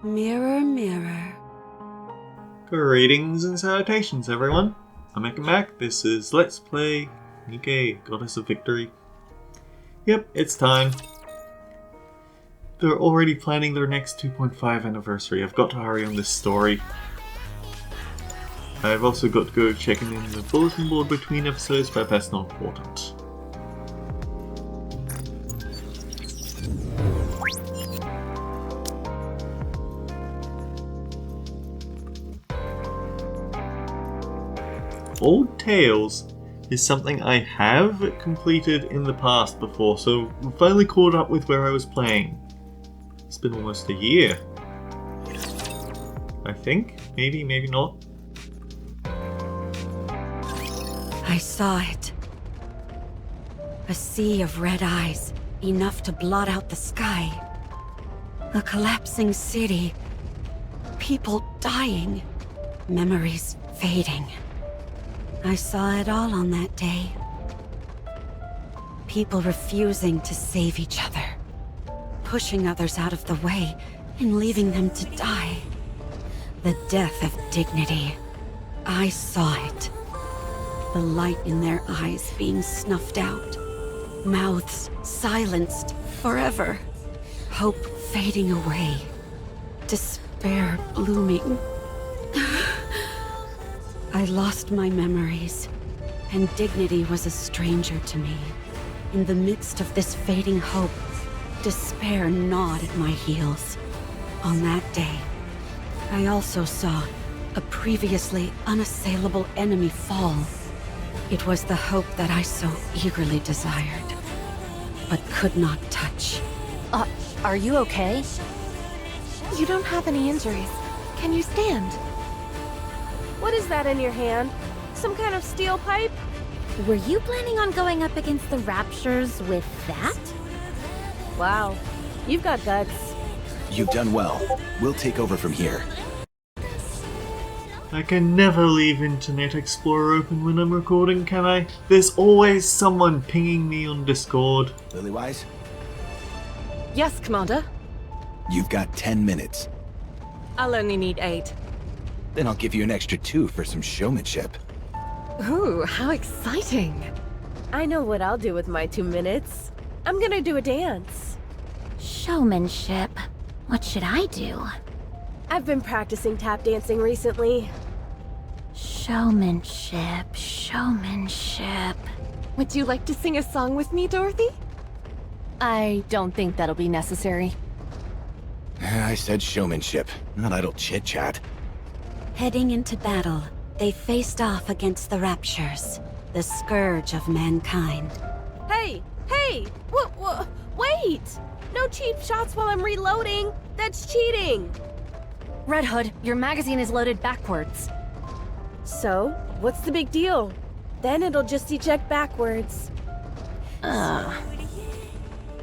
Mirror, mirror. Greetings and salutations, everyone. I'm Ekamac. This is Let's Play Nike, Goddess of Victory. Yep, it's time. They're already planning their next 2.5 anniversary. I've got to hurry on this story. I've also got to go checking in the bulletin board between episodes, but that's not important. Old Tales is something I have completed in the past before, so I'm finally caught up with where I was playing. It's been almost a year. I think? Maybe, maybe not. I saw it. A sea of red eyes, enough to blot out the sky. A collapsing city. People dying. Memories fading. I saw it all on that day. People refusing to save each other. Pushing others out of the way and leaving them to die. The death of dignity. I saw it. The light in their eyes being snuffed out. Mouths silenced forever. Hope fading away. Despair blooming. I lost my memories, and dignity was a stranger to me. In the midst of this fading hope, despair gnawed at my heels. On that day, I also saw a previously unassailable enemy fall. It was the hope that I so eagerly desired, but could not touch. Are you okay? You don't have any injuries. Can you stand? What is that in your hand? Some kind of steel pipe? Were you planning on going up against the Raptures with that? Wow, you've got guts. You've done well. We'll take over from here. I can never leave Internet Explorer open when I'm recording, can I? There's always someone pinging me on Discord. Lilywise, Yes, Commander. you've got 10 minutes. I'll only need 8. Then I'll give you an extra 2 for some showmanship. Ooh, how exciting! I know what I'll do with my 2 minutes. I'm gonna do a dance. Showmanship. What should I do? I've been practicing tap dancing recently. Showmanship. Would you like to sing a song with me, Dorothy? I don't think that'll be necessary. I said showmanship, not idle chit-chat. Heading into battle, they faced off against the Raptures, the scourge of mankind. Hey! Wait! No cheap shots while I'm reloading! That's cheating! Red Hood, your magazine is loaded backwards. So, what's the big deal? Then it'll just eject backwards.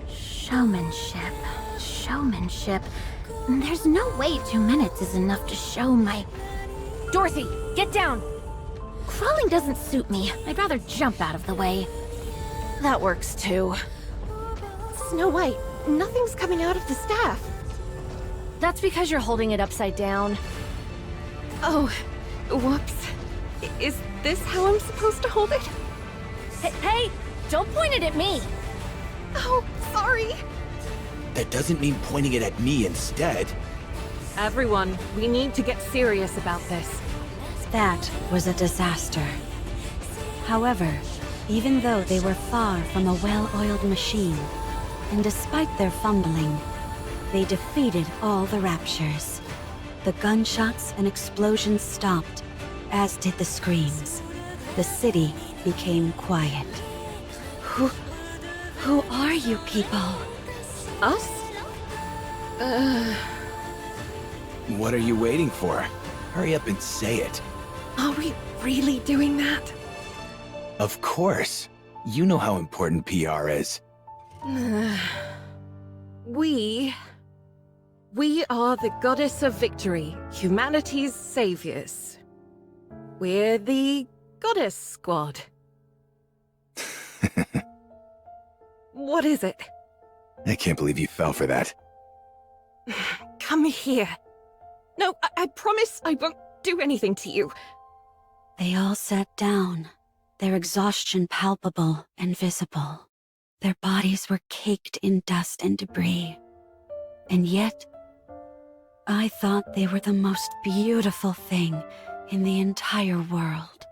Showmanship. There's no way 2 minutes is enough to show my... Dorothy, get down! Crawling doesn't suit me. I'd rather jump out of the way. That works too. Snow White, nothing's coming out of the staff. That's because you're holding it upside down. Oh, whoops. Is this how I'm supposed to hold it? Hey, don't point it at me! Oh, sorry. That doesn't mean pointing it at me instead. Everyone, we need to get serious about this. That was a disaster. However, even though they were far from a well-oiled machine, and despite their fumbling, they defeated all the Raptures. The gunshots and explosions stopped, as did the screams. The city became quiet. Who are you people? Us? What are you waiting for? Hurry up and say it. Are we really doing that? Of course. You know how important PR is. We are the Goddess of Victory, humanity's saviors. We're the Goddess Squad. What is it? I can't believe you fell for that. Come here. No, I promise I won't do anything to you. They all sat down, their exhaustion palpable and visible. Their bodies were caked in dust and debris. And yet, I thought they were the most beautiful thing in the entire world.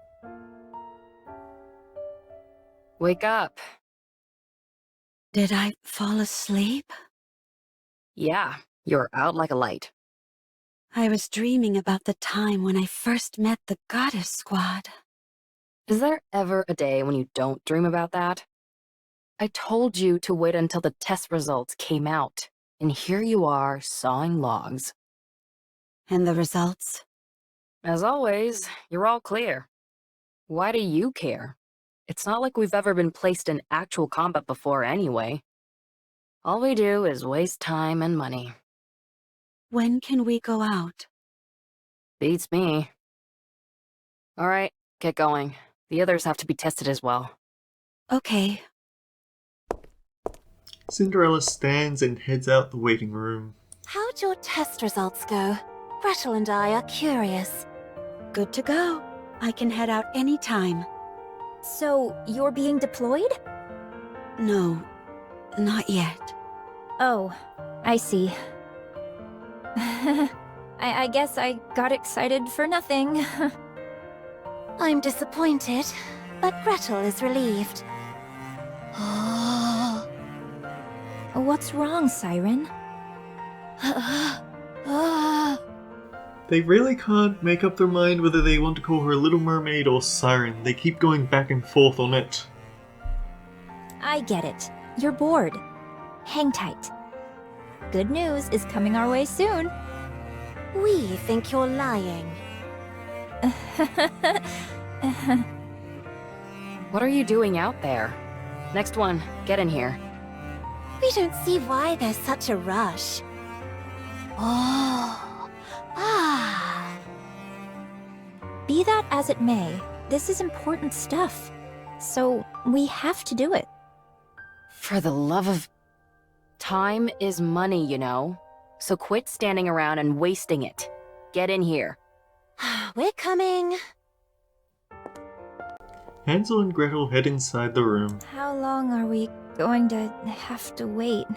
Wake up. Did I fall asleep? Yeah, you're out like a light. I was dreaming about the time when I first met the Goddess Squad. Is there ever a day when you don't dream about that? I told you to wait until the test results came out, and here you are sawing logs. And the results? As always, you're all clear. Why do you care? It's not like we've ever been placed in actual combat before anyway. All we do is waste time and money. When can we go out? Beats me. Alright, get going. The others have to be tested as well. Okay. Cinderella stands and heads out the waiting room. How'd your test results go? Gretel and I are curious. Good to go. I can head out anytime. So, you're being deployed? No, not yet. Oh, I see. I guess I got excited for nothing. I'm disappointed, but Gretel is relieved. What's wrong, Siren? They really can't make up their mind whether they want to call her Little Mermaid or Siren. They keep going back and forth on it. I get it. You're bored. Hang tight. Good news is coming our way soon. We think you're lying. What are you doing out there? Next one, get in here. We don't see why there's such a rush. Be that as it may, this is important stuff. So, we have to do it. For the love of... Time is money, you know? So quit standing around and wasting it. Get in here. We're coming. Hansel and Gretel head inside the room. How long are we going to have to wait?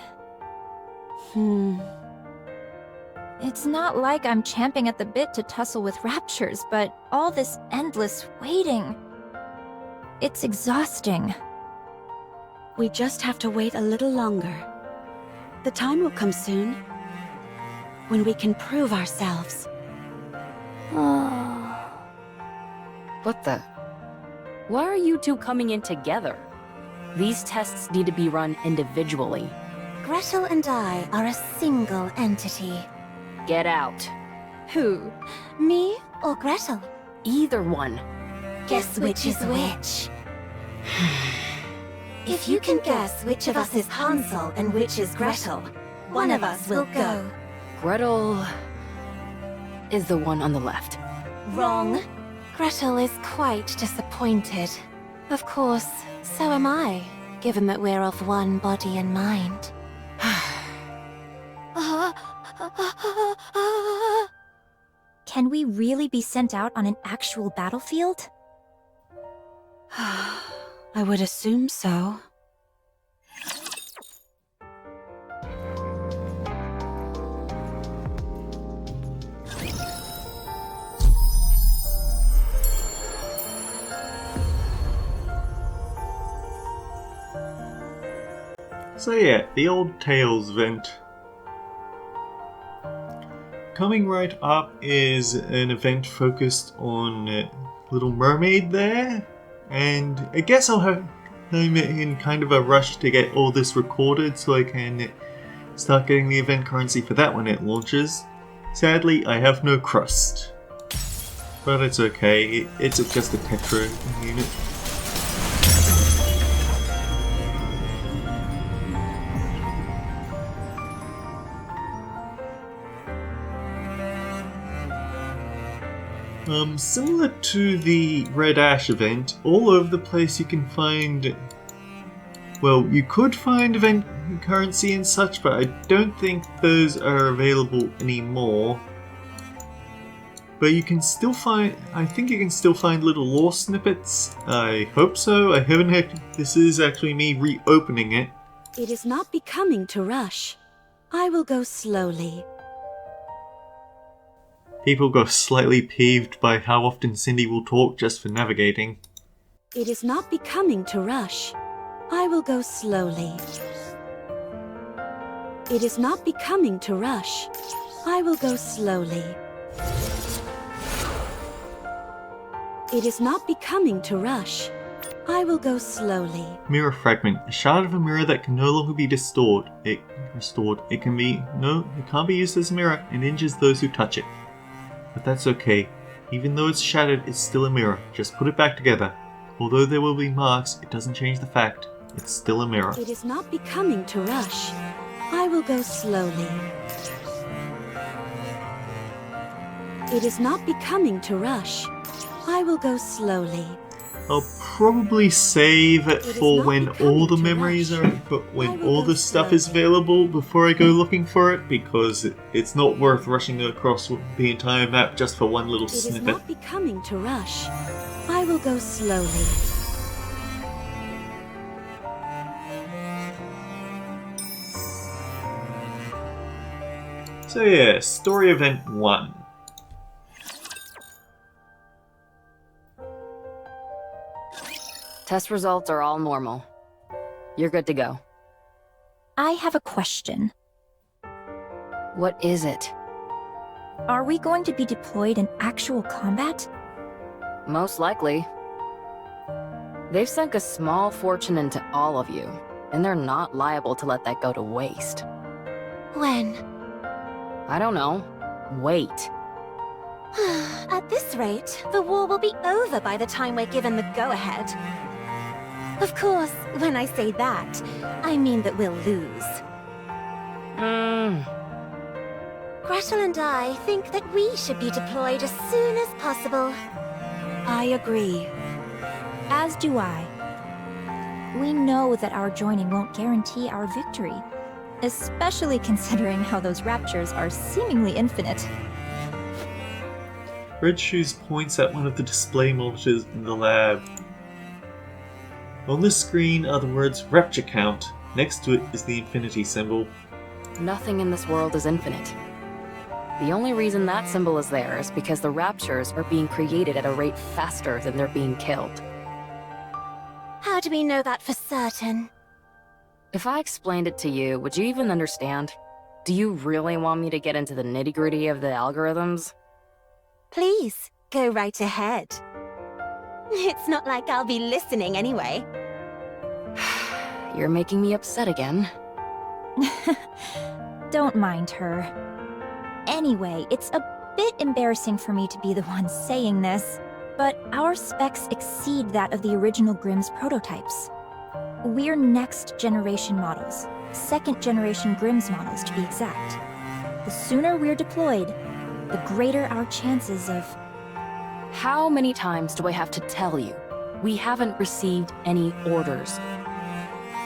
It's not like I'm champing at the bit to tussle with raptures, but all this endless waiting... It's exhausting. We just have to wait a little longer. The time will come soon, when we can prove ourselves. What the... Why are you two coming in together? These tests need to be run individually. Gretel and I are a single entity. Get out. Who? Me or Gretel? Either one. Guess which is which. If you can guess which of us is Hansel and which is Gretel, one of us will go. Gretel... is the one on the left. Wrong. Gretel is quite disappointed. Of course, so am I, given that we're of one body and mind. Can we really be sent out on an actual battlefield? I would assume so. So yeah, the old Tales event. Coming right up is an event focused on Little Mermaid there, and I guess I'm in kind of a rush to get all this recorded so I can start getting the event currency for that when it launches. Sadly, I have no crust, but it's okay, it's just a Tetra unit. Similar to the Red Ash event, all over the place you can find... Well, you could find event currency and such, but I don't think those are available anymore. But you can still find, I think you can still find little lore snippets. I hope so. I haven't had, this is actually me reopening it. It is not becoming to rush. I will go slowly. People got slightly peeved by how often Cindy will talk just for navigating. It is not becoming to rush. I will go slowly. It is not becoming to rush. I will go slowly. It is not becoming to rush. I will go slowly. Mirror fragment, a shard of a mirror that can no longer be restored. It can't be used as a mirror and injures those who touch it. But that's okay. Even though it's shattered, it's still a mirror. Just put it back together. Although there will be marks, it doesn't change the fact. It's still a mirror. It is not becoming to rush. I will go slowly. It is not becoming to rush. I will go slowly. I'll probably save it is for not when becoming all the to memories rush. are, but I when will all go the stuff is slowly. available before I go looking for it, because it's not worth rushing across the entire map just for one little It is snippet. not becoming to rush. I will go slowly. So yeah, story event 1. Test results are all normal. You're good to go. I have a question. What is it? Are we going to be deployed in actual combat? Most likely. They've sunk a small fortune into all of you, and they're not liable to let that go to waste. When? I don't know. Wait. At this rate, the war will be over by the time we're given the go-ahead. Of course, when I say that, I mean that we'll lose. Gretel and I think that we should be deployed as soon as possible. I agree. As do I. We know that our joining won't guarantee our victory, especially considering how those raptures are seemingly infinite. Red Shoes points at one of the display monitors in the lab. On the screen are the words Rapture Count. Next to it is the infinity symbol. Nothing in this world is infinite. The only reason that symbol is there is because the raptures are being created at a rate faster than they're being killed. How do we know that for certain? If I explained it to you, would you even understand? Do you really want me to get into the nitty-gritty of the algorithms? Please, go right ahead. It's not like I'll be listening anyway. You're making me upset again. Don't mind her. Anyway, it's a bit embarrassing for me to be the one saying this, but our specs exceed that of the original Grimm's prototypes. We're next-generation models, second-generation Grimm's models to be exact. The sooner we're deployed, the greater our chances of... How many times do I have to tell you? We haven't received any orders.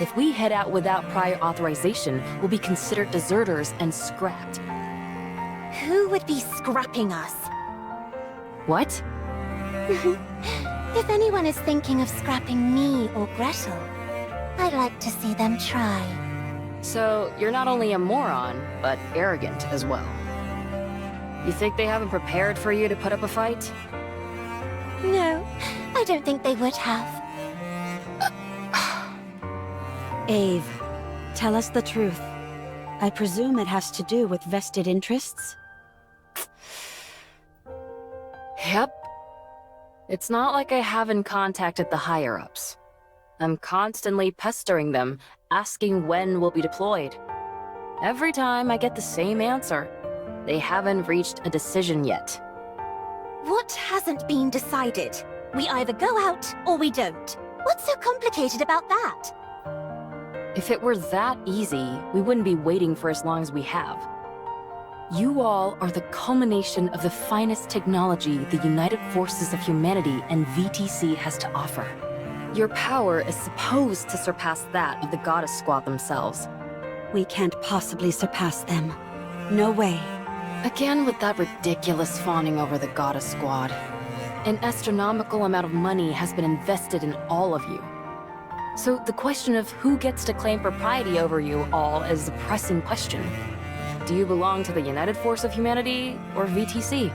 If we head out without prior authorization, we'll be considered deserters and scrapped. Who would be scrapping us? What? If anyone is thinking of scrapping me or Gretel, I'd like to see them try. So, you're not only a moron, but arrogant as well. You think they haven't prepared for you to put up a fight? No, I don't think they would have. Ave, tell us the truth. I presume it has to do with vested interests? Yep. It's not like I haven't contacted the higher-ups. I'm constantly pestering them, asking when we'll be deployed. Every time I get the same answer. They haven't reached a decision yet. What hasn't been decided? We either go out or we don't. What's so complicated about that? If it were that easy, we wouldn't be waiting for as long as we have. You all are the culmination of the finest technology the United Forces of Humanity and VTC has to offer. Your power is supposed to surpass that of the Goddess Squad themselves. We can't possibly surpass them. No way. Again with that ridiculous fawning over the Goddess Squad. An astronomical amount of money has been invested in all of you. So the question of who gets to claim propriety over you all is a pressing question. Do you belong to the United Force of Humanity or VTC?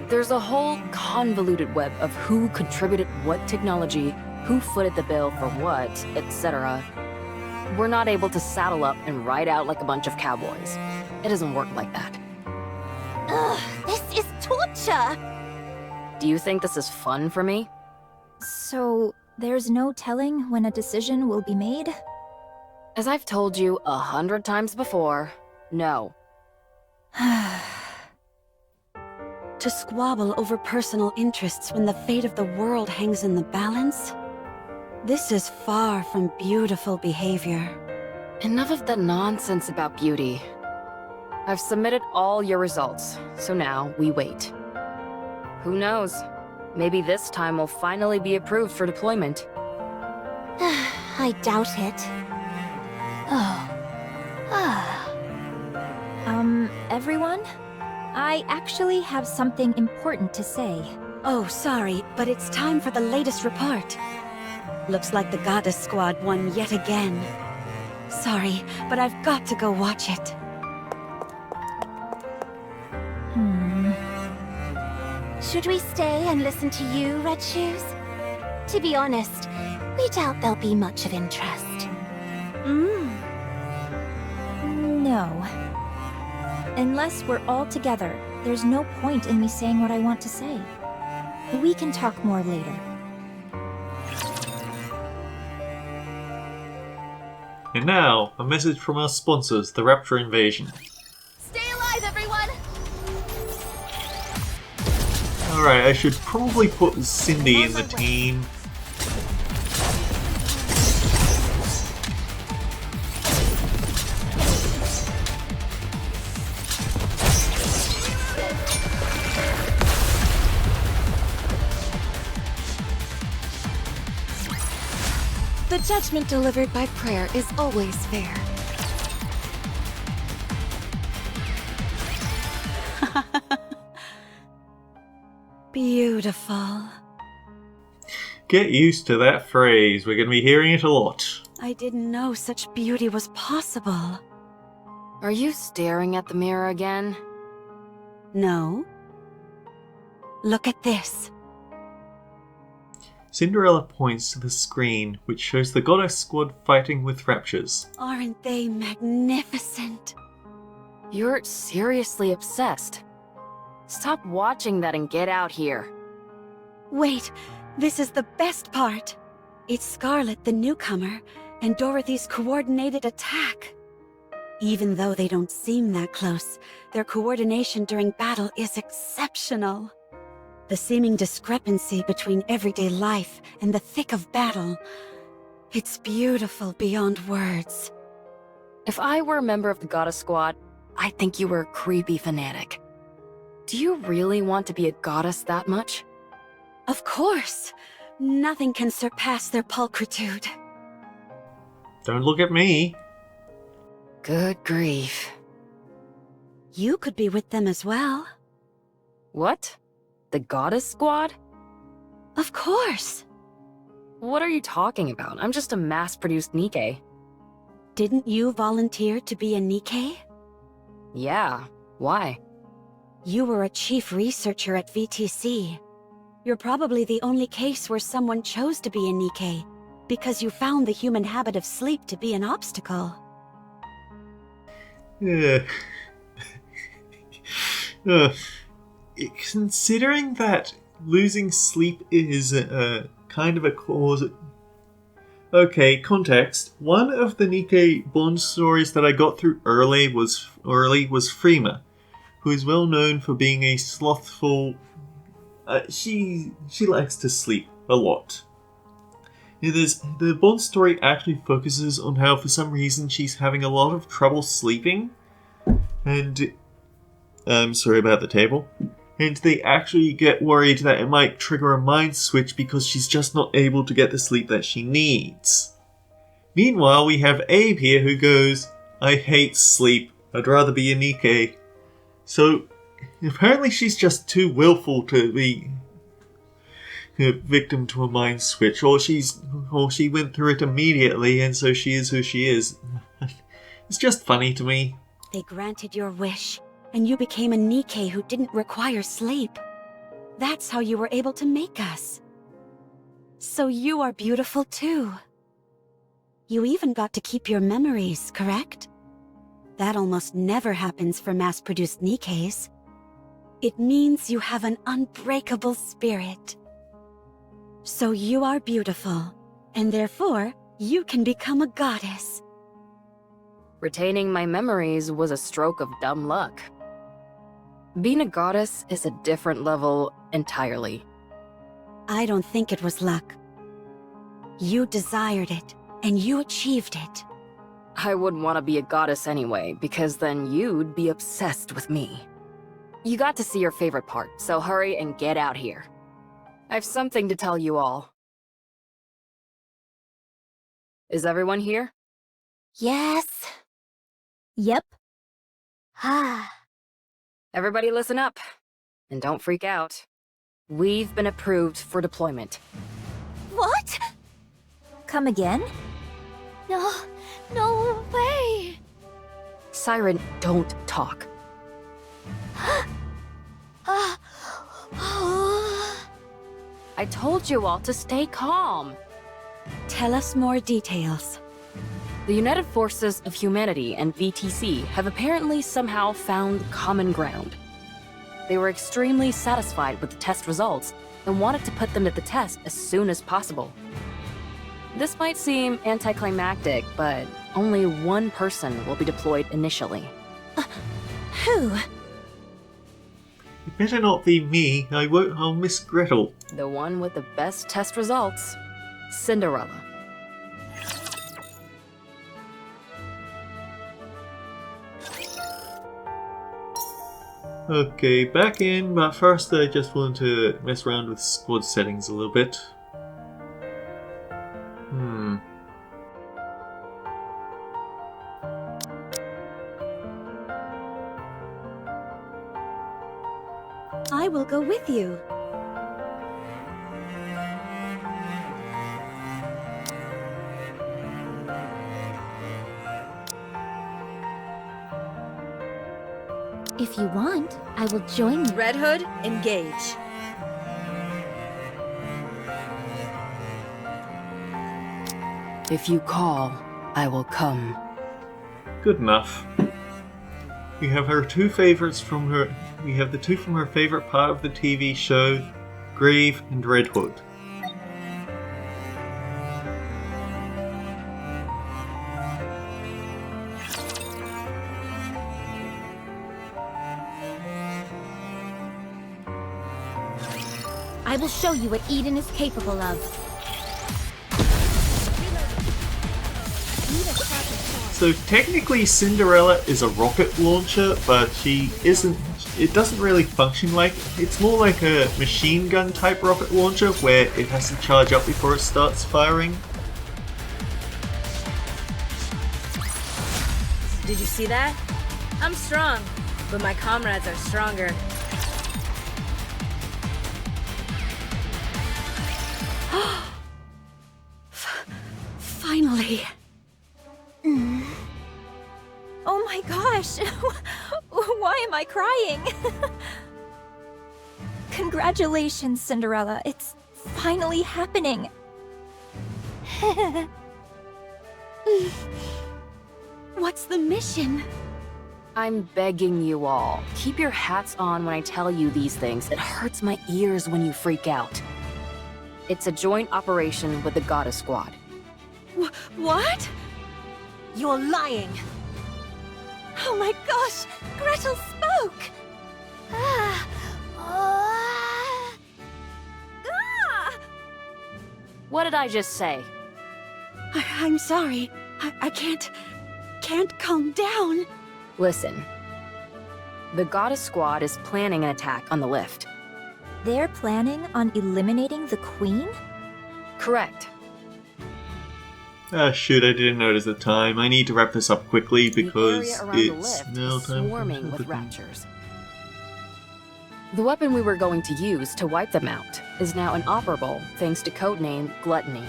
There's a whole convoluted web of who contributed what technology, who footed the bill for what, etc. We're not able to saddle up and ride out like a bunch of cowboys. It doesn't work like that. Ugh, this is torture! Do you think this is fun for me? So, there's no telling when a decision will be made? As I've told you 100 times before, no. To squabble over personal interests when the fate of the world hangs in the balance? This is far from beautiful behavior. Enough of that nonsense about beauty. I've submitted all your results, so now we wait. Who knows? Maybe this time we'll finally be approved for deployment. I doubt it. Oh. Everyone? I actually have something important to say. Oh, sorry, but it's time for the latest report. Looks like the Goddess Squad won yet again. Sorry, but I've got to go watch it. Should we stay and listen to you, Red Shoes? To be honest, we doubt there'll be much of interest. No. Unless we're all together, there's no point in me saying what I want to say. We can talk more later. And now, a message from our sponsors, the Rapture Invasion. Stay alive, everyone! Alright, I should probably put Cindy in the team. The judgment delivered by prayer is always fair. Beautiful. Get used to that phrase, we're going to be hearing it a lot. I didn't know such beauty was possible. Are you staring at the mirror again? No. Look at this. Cinderella points to the screen, which shows the Goddess Squad fighting with Raptures. Aren't they magnificent? You're seriously obsessed. Stop watching that and get out here. Wait, this is the best part. It's Scarlet, the newcomer, and Dorothy's coordinated attack. Even though they don't seem that close, their coordination during battle is exceptional. The seeming discrepancy between everyday life and the thick of battle, it's beautiful beyond words. If I were a member of the Goddess Squad, I'd think you were a creepy fanatic. Do you really want to be a goddess that much? Of course! Nothing can surpass their pulchritude. Don't look at me. Good grief. You could be with them as well. What? The Goddess Squad? Of course! What are you talking about? I'm just a mass-produced Nikkei. Didn't you volunteer to be a Nikkei? Yeah, why? You were a chief researcher at VTC. You're probably the only case where someone chose to be a Nikkei, because you found the human habit of sleep to be an obstacle. Considering that losing sleep is kind of a cause... Okay, context. One of the Nikkei Bond stories that I got through early was Freema, who is well known for being a slothful... She likes to sleep a lot. The Bond story actually focuses on how for some reason she's having a lot of trouble sleeping. And... sorry about the table. And they actually get worried that it might trigger a mind switch because she's just not able to get the sleep that she needs. Meanwhile, we have Abe here who goes, I hate sleep. I'd rather be a Nikkei. So, apparently she's just too willful to be a victim to a mind switch, or she went through it immediately, and so she is who she is. It's just funny to me. They granted your wish, and you became a Nikke who didn't require sleep. That's how you were able to make us. So you are beautiful too. You even got to keep your memories, correct? That almost never happens for mass-produced Nikkes. It means you have an unbreakable spirit. So you are beautiful, and therefore, you can become a goddess. Retaining my memories was a stroke of dumb luck. Being a goddess is a different level entirely. I don't think it was luck. You desired it, and you achieved it. I wouldn't want to be a goddess anyway, because then you'd be obsessed with me. You got to see your favorite part, so hurry and get out here. I have something to tell you all. Is everyone here? Yes. Yep. Ah. Everybody listen up, and don't freak out. We've been approved for deployment. What? Come again? No way. Siren, don't talk. I told you all to stay calm. Tell us more details. The United Forces of Humanity and VTC have apparently somehow found common ground. They were extremely satisfied with the test results and wanted to put them to the test as soon as possible. This might seem anticlimactic, but only one person will be deployed initially. Who? It better not be me. I'll miss Gretel. The one with the best test results, Cinderella. Okay, back in, but first I just want to mess around with squad settings a little bit. I will go with you. If you want, I will join you. Red Hood, engage. If you call, I will come. Good enough. We have her two favorites from her. We have the two from her favorite part of the TV show, Grave and Red Hood. I will show you what Eden is capable of. So technically Cinderella is a rocket launcher, but she isn't. It doesn't really function like. It's more like a machine gun type rocket launcher where it has to charge up before it starts firing. Did you see that? I'm strong, but my comrades are stronger. Finally. Oh my gosh! Why am I crying? Congratulations, Cinderella. It's finally happening. What's the mission? I'm begging you all, keep your hats on when I tell you these things. It hurts my ears when you freak out. It's a joint operation with the Goddess Squad. What? You're lying. Oh my gosh! Gretel spoke! What did I just say? I'm sorry. I can't calm down. Listen. The Goddess Squad is planning an attack on the lift. They're planning on eliminating the Queen? Correct. Ah, shoot, I didn't notice the time. I need to wrap this up quickly because the area around the it's lift now is time swarming for with raptures. The weapon we were going to use to wipe them out is now inoperable thanks to codename Gluttony.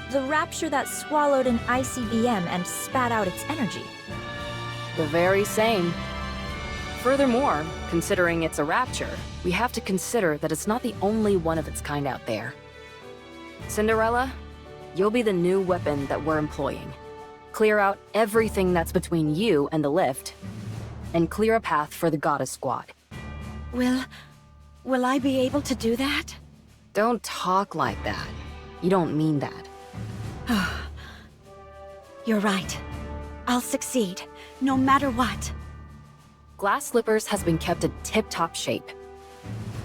The rapture that swallowed an ICBM and spat out its energy. The very same. Furthermore, considering it's a rapture, we have to consider that it's not the only one of its kind out there. Cinderella, you'll be the new weapon that we're employing. Clear out everything that's between you and the lift, and clear a path for the Goddess Squad. Will I be able to do that? Don't talk like that. You don't mean that. You're right. I'll succeed, no matter what. Glass Slippers has been kept in tip-top shape.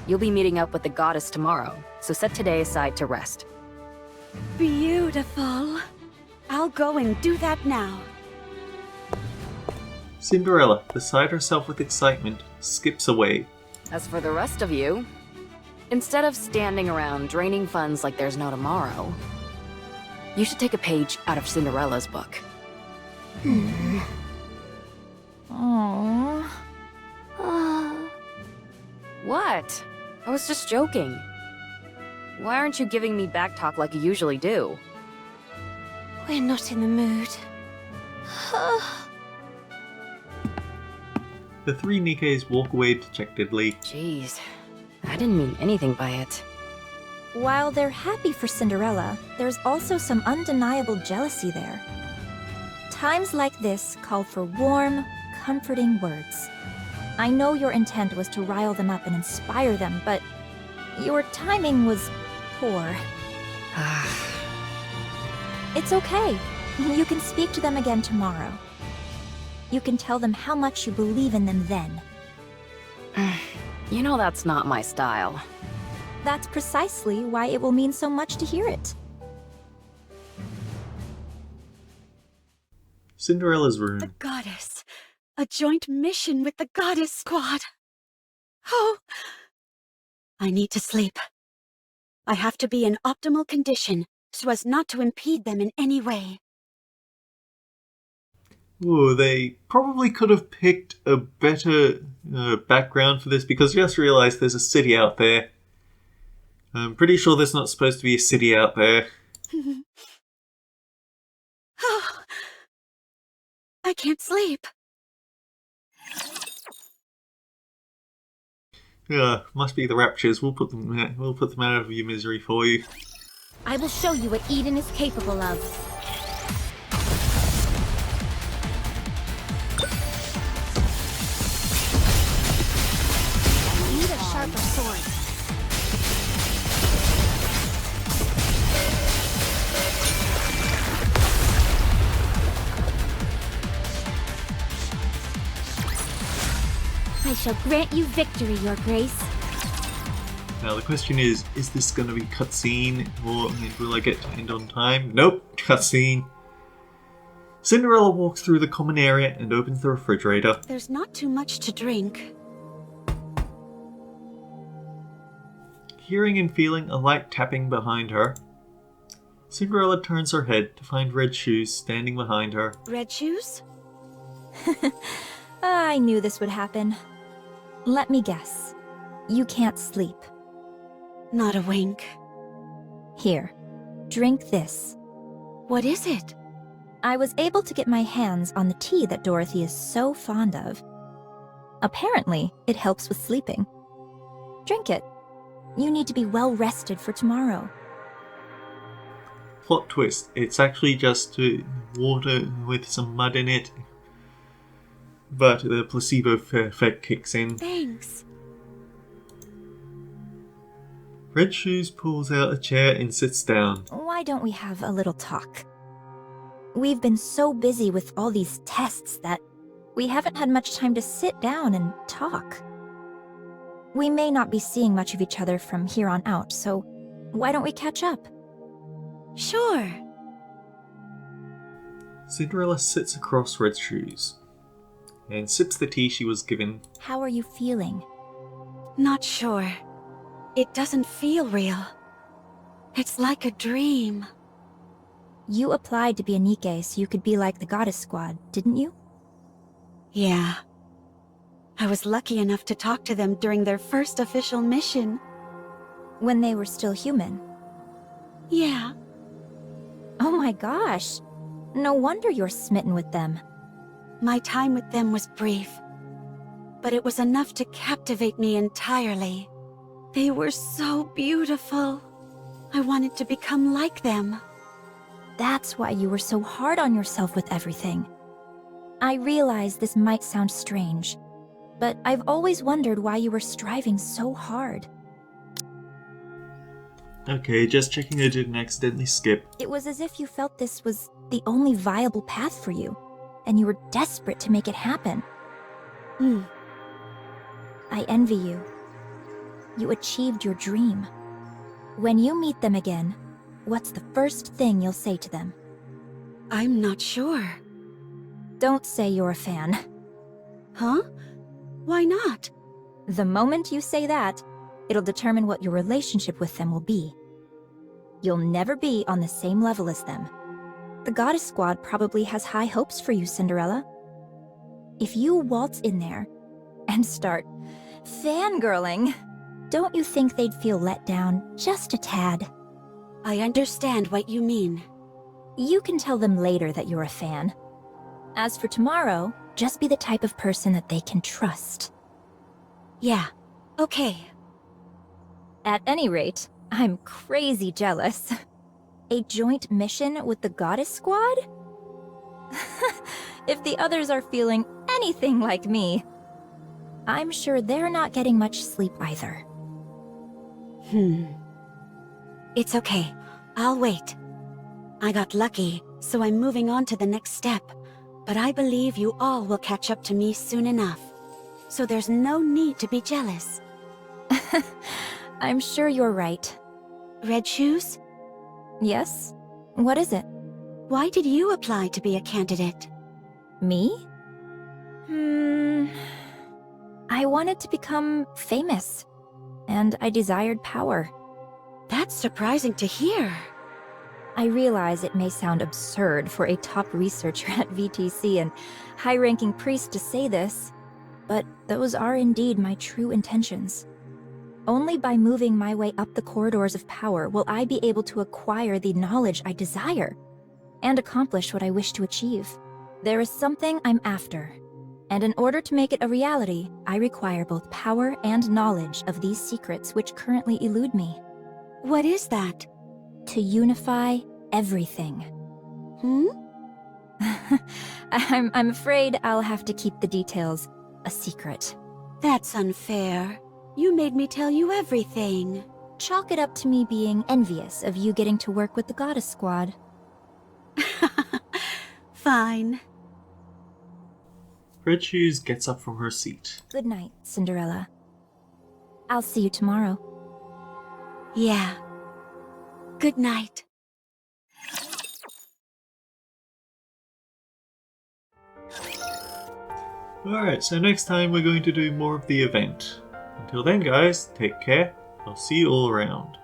You'll be meeting up with the goddess tomorrow, so set today aside to rest. Beautiful. I'll go and do that now. Cinderella, beside herself with excitement, skips away. As for the rest of you, instead of standing around draining funds like there's no tomorrow, you should take a page out of Cinderella's book. Aww. What? I was just joking. Why aren't you giving me back talk like you usually do? We're not in the mood. The three Nikkes walk away dejectedly. Jeez, I didn't mean anything by it. While they're happy for Cinderella, there's also some undeniable jealousy there. Times like this call for warm, comforting words. I know your intent was to rile them up and inspire them, but your timing was poor. It's okay. You can speak to them again tomorrow. You can tell them how much you believe in them then. You know that's not my style. That's precisely why it will mean so much to hear it. Cinderella's room. The goddess. A joint mission with the Goddess Squad. Oh! I need to sleep. I have to be in optimal condition so as not to impede them in any way. Ooh, they probably could have picked a better background for this, because you just realised there's a city out there. I'm pretty sure there's not supposed to be a city out there. Oh, I can't sleep. Yeah, must be the raptures. We'll put them out of your misery for you. I will show you what Eden is capable of. I need a sharper sword. I shall grant you victory, Your Grace. Now the question is this going to be cutscene, or will I get to end on time? Nope, cutscene. Cinderella walks through the common area and opens the refrigerator. There's not too much to drink. Hearing and feeling a light tapping behind her, Cinderella turns her head to find Red Shoes standing behind her. Red Shoes? I knew this would happen. Let me guess. You can't sleep. Not a wink. Here, drink this. What is it? I was able to get my hands on the tea that Dorothy is so fond of. Apparently, it helps with sleeping. Drink it. You need to be well rested for tomorrow. Plot twist, it's actually just water with some mud in it, but the placebo effect kicks in. Thanks. Red Shoes pulls out a chair and sits down. Why don't we have a little talk? We've been so busy with all these tests that we haven't had much time to sit down and talk. We may not be seeing much of each other from here on out, so why don't we catch up? Sure. Cinderella sits across Red Shoes and sips the tea she was given. How are you feeling? Not sure. It doesn't feel real. It's like a dream. You applied to be a Nikke so you could be like the Goddess Squad, didn't you? Yeah. I was lucky enough to talk to them during their first official mission. When they were still human. Yeah, Oh my gosh. No wonder you're smitten with them. my time with them was brief, but it was enough to captivate me entirely. They were so beautiful. I wanted to become like them. That's why you were so hard on yourself with everything. I realize this might sound strange, but I've always wondered why you were striving so hard. Okay, just checking I didn't accidentally skip. It was as if you felt this was the only viable path for you, and you were desperate to make it happen. Hmm. I envy you. You achieved your dream. When you meet them again, what's the first thing you'll say to them? I'm not sure. Don't say you're a fan. Huh? Why not? The moment you say that, it'll determine what your relationship with them will be. You'll never be on the same level as them. The Goddess Squad probably has high hopes for you, Cinderella. If you waltz in there and start fangirling, don't you think they'd feel let down just a tad? I understand what you mean. You can tell them later that you're a fan. As for tomorrow, just be the type of person that they can trust. Yeah, okay. At any rate, I'm crazy jealous. A joint mission with the Goddess Squad? If the others are feeling anything like me, I'm sure they're not getting much sleep either. It's okay. I'll wait. I got lucky, so I'm moving on to the next step. But I believe you all will catch up to me soon enough. So there's no need to be jealous. I'm sure you're right. Red Shoes? Yes? What is it? Why did you apply to be a candidate? Me? I wanted to become famous, and I desired power. That's surprising to hear. I realize it may sound absurd for a top researcher at VTC and high-ranking priest to say this, but those are indeed my true intentions. Only by moving my way up the corridors of power will I be able to acquire the knowledge I desire and accomplish what I wish to achieve. There is something I'm after, and in order to make it a reality, I require both power and knowledge of these secrets which currently elude me. What is that? To unify everything. I'm afraid I'll have to keep the details a secret. That's unfair. You made me tell you everything. Chalk it up to me being envious of you getting to work with the Goddess Squad. Fine. Red Shoes gets up from her seat. Good night, Cinderella. I'll see you tomorrow. Yeah. Good night. Alright, so next time we're going to do more of the event. Until then guys, take care. I'll see you all around.